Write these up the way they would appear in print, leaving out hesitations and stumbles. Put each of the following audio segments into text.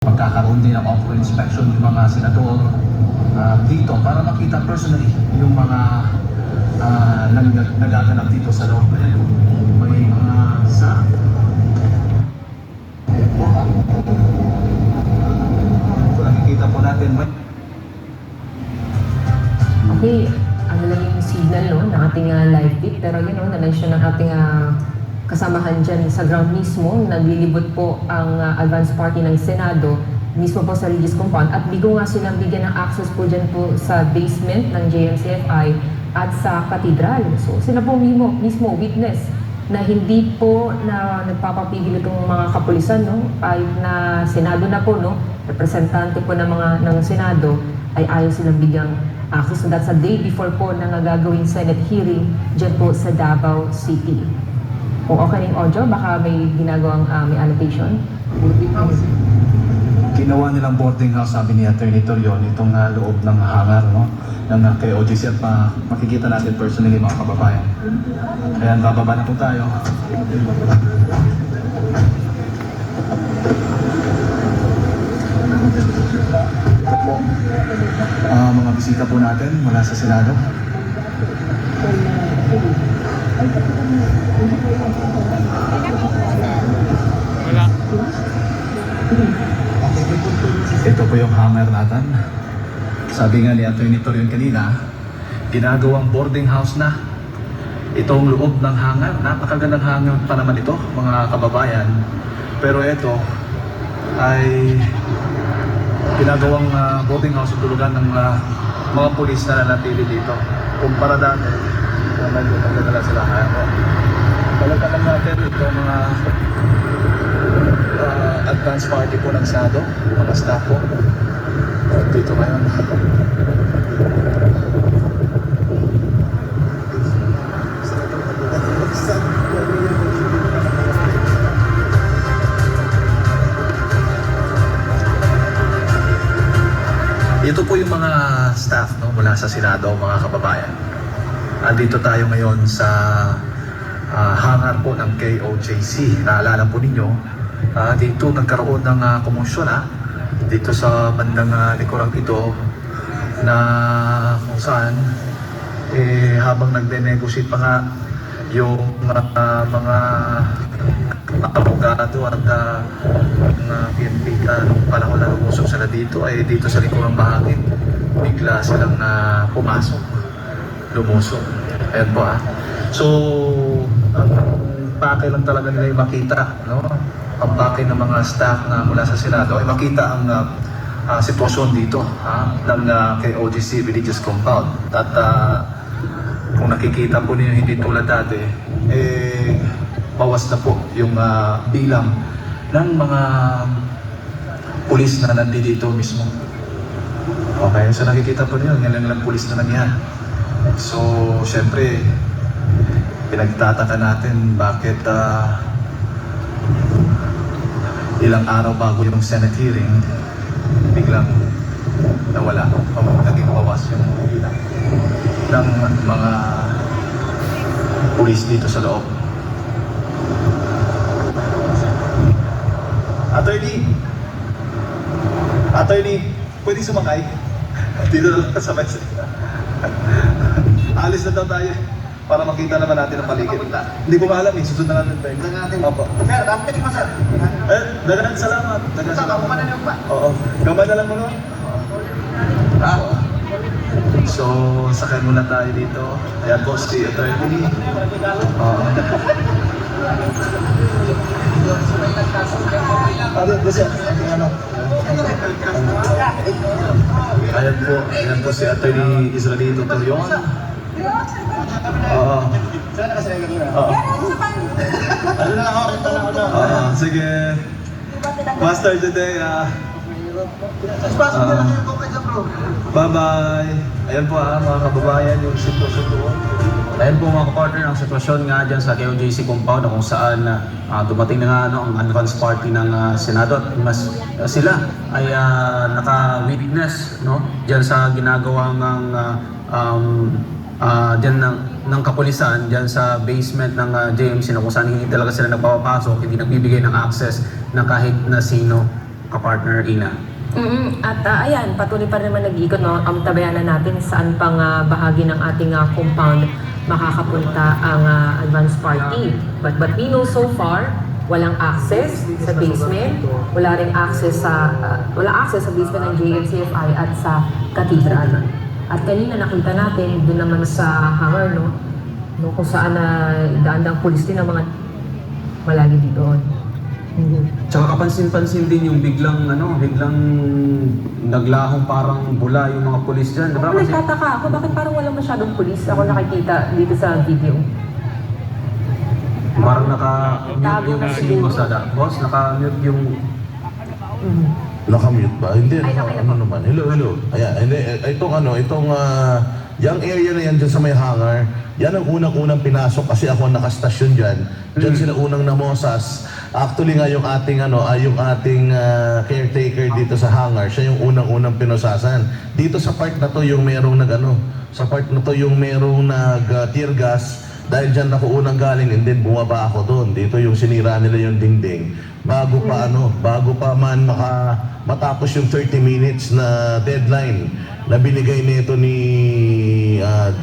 Magkakaroon din ng offer inspection yung mga senador dito para makita personally yung mga nagaganap dito sa loob. May mga sa nakikita po natin. Okay, ano lang yung signal no, ng ating live feed, pero yun no, na-mention ng ating kasamahan dyan sa ground mismo, naglilibot po ang advance party ng Senado mismo po sa Regis Compound at bigo nga silang bigyan ng access po dyan po sa basement ng JMCFI at sa katedral. So sila po mismo witness na hindi po na nagpapapigil itong mga kapulisan no, ay na Senado na po no, representante po ng Senado ay ayaw silang bigyang access. So that's a day before po na gagawing Senate hearing dyan po sa Davao City. Kung okay na yung audio, baka may ginagawang may annotation. Ginawa nilang boarding house, sabi ni Atty. Torion, itong loob ng hangar no, ng KOJC at makikita natin personally mga kababayan. Ayan, bababa na po tayo. Ito po, mga bisita po natin mula sa Senado. Wala. Ito po yung hangar natin. Sabi nga ni Atty. Torion kanina, ginagawang boarding house na itong loob ng hangar. Napakagandang hangar pa naman ito, mga kababayan. Pero ito ay ginagawang boarding house at tulugan ng mga pulis na nanatili dito. Kumpara dati, nagdadala sila kaya po. Balikan lang natin ito mga advance party po ng Senado, mga staff po dito ngayon. Ito po yung mga staff no, mula sa Senado, mga kababayan. Andito tayo ngayon sa hangar po ng KOJC. Naalala po ninyo, dito nagkaroon ng komosyon dito sa bandang likurang ito na kung saan habang nagde-negotiate pa nga yung mga abogado at mga PNP nung panahon na lumusok sila dito ay dito sa likurang bahagi bigla silang pumasok, lumusok. Ayan po So, ang pake lang talaga nila yung makita, no? Ang pake ng mga staff na mula sa Senado ay makita ang sitwasyon dito ng KOJC Religious Compound. At kung nakikita po ninyo hindi tulad dati, bawas na po yung bilang ng mga pulis na nandito mismo. Okay, so nakikita po ninyo, ngayon lang pulis na yan. So, syempre, pinagtataka natin bakit ilang araw bago yung Senate hearing, biglang nawala o naging bawas yung bilang ng mga pulis dito sa loob. Attorney, pwede sumakay? Dito lang sa message. Alis na daw tayo para makita naman natin ang paligid. Hindi ko maalam susunod na natin tayo. Opo. Sir, dapat mo sir. Dagan salamat. Dagan salamat. Kumanan yung ba? Oo. Gamay na lang mo no? So, sakay muna tayo dito. Ayan po si Attorney. Ayan po si Attorney Israelito Torion. Sige. Master today, bye-bye. Ayan po mga kababayan yung sitwasyon doon. Ayan po mga kapartner, ang sitwasyon nga dyan sa KOJC compound kung saan dumating na nga ang advance party ng Senado at sila ay naka-witness no, dyan sa ginagawang dyan ng kapulisan dyan sa basement ng JMC na kung saan hindi talaga sila nagpapapasok, hindi nagbibigay ng access ng kahit na sino. kapartner Ina. At ayan, patuloy pa rin naman nag-iikot, no? Ang tabayanan natin saan pang bahagi ng ating compound makakapunta ang advance party. But we know so far, walang access sa basement, wala access sa basement ng JNCFI at sa Cathedral. At kanina nakita natin doon naman sa hangar, no kung saan daan-daang pulis din ang mga malagi dito. Tsaka kapansin-pansin din yung biglang naglahong parang bula yung mga pulis dyan, diba? Ako nagtataka ako, bakit parang walang masyadong pulis ako nakikita dito sa video? Parang naka-mute yung si Masada. Boss, naka-mute yung... Nakamute ba? Hindi, Ay, okay na ano po. naman. Hello. Ayan, hindi, yung area na yan dyan sa may hangar, yan ang unang-unang pinasok kasi ako ang nakastasyon dyan. Dyan sila unang namosas. Actually nga yung ating caretaker dito sa hangar, siya yung unang-unang pinosasan. Dito sa part na to yung merong tear gas. Dahil dyan ako unang galing and then bumaba ako doon. Dito yung sinira nila yung dingding. Bago pa man matapos yung 30 minutes na deadline na binigay nito ni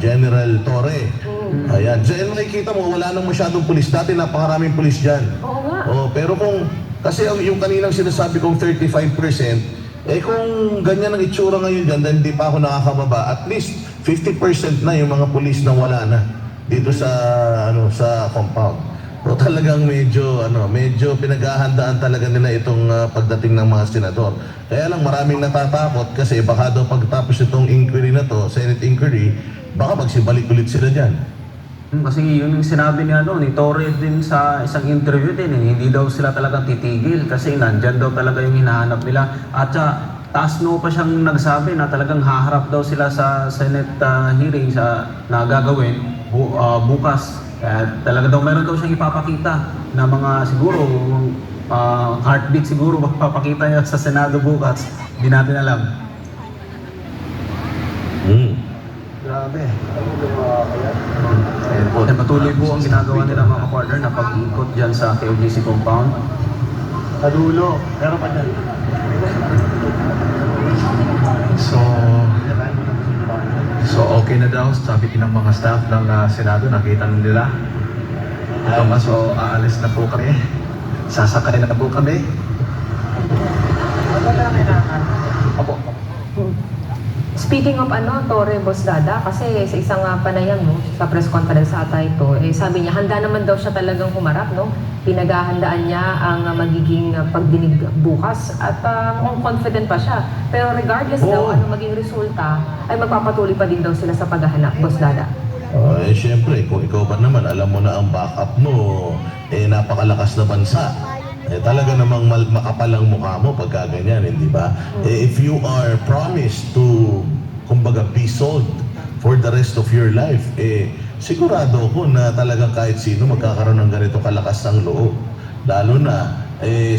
General Torre. Ayan. Diyan makikita mo, wala nang masyadong pulis. Dati napakaraming pulis dyan. Oo nga. Pero kasi yung kaninang sinasabi kong 35%, kung ganyan ang itsura ngayon dyan, dahil hindi pa ako nakakababa, at least 50% na yung mga pulis na wala na dito sa compound. So talagang medyo pinaghahandaan talaga nila itong pagdating ng mga senador. Kaya lang maraming natatakot kasi baka daw pagtapos itong inquiry na to, Senate inquiry, baka magsibalik ulit sila diyan. Kasi yun yung sinabi ni Torre din sa isang interview din, hindi daw sila talagang titigil kasi nandyan daw talaga yung hinahanap nila. At taas no pa siyang nagsabi na talagang haharap daw sila sa Senate hearing na gagawin bukas. Talaga daw meron daw siyang ipapakita na mga siguro heartbeat siguro magpapakita niya sa Senado bukas. Hindi natin alam. Grabe. At patuloy po ang ginagawa nila mga kapartner na pag-ikot dyan sa KOJC compound. Kadulo. Pero pa dyan. So okay na daw, sabi din ng mga staff ng Senado, nakita na nila. So aalis na po kami. Sasakay na po kami. Opo. Speaking of Torre, Boss Dada, kasi sa isang panayam, sa press conference ata ito, sabi niya, handa naman daw siya talagang humarap, Pinaghahandaan niya ang magiging pagdinig bukas at mukhang confident pa siya. Pero regardless daw ano maging resulta, ay magpapatuloy pa din daw sila sa paghahanap, Boss Dada. Siyempre, kung ikaw ba naman, alam mo na ang backup mo, napakalakas na bansa. Talaga namang makapal ang mukha mo pagka ganyan, hindi ba? If you are promised to, kumbaga, be sold for the rest of your life, sigurado ko na talagang kahit sino magkakaroon ng ganito kalakas ng loob. Lalo na,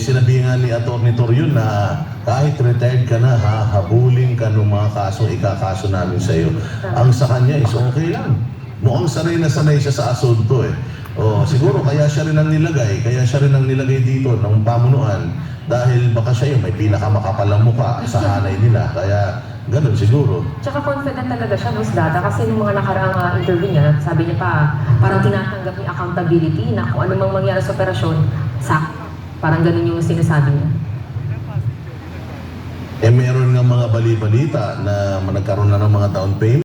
sinabi nga ni Atty. Torion na kahit retired ka na, hahabulin ka ng mga kasong ikakaso namin sa iyo. Ang sa kanya is okay lang. Mukhang sanay na sanay siya sa asunto siguro kaya siya rin ang nilagay dito ng pamunuan dahil baka siya yung may pinakamakapalang mukha sa hanay nila. Kaya ganun siguro. Tsaka confident talaga siya, Boss Dada, kasi nung mga nakaraang interview niya, sabi niya pa, parang tinatanggap niya accountability na kung ano mang mangyari sa operasyon, parang ganun yung sinasabi niya. Meron nga mga bali-balita na nagkaroon na ng mga down payment.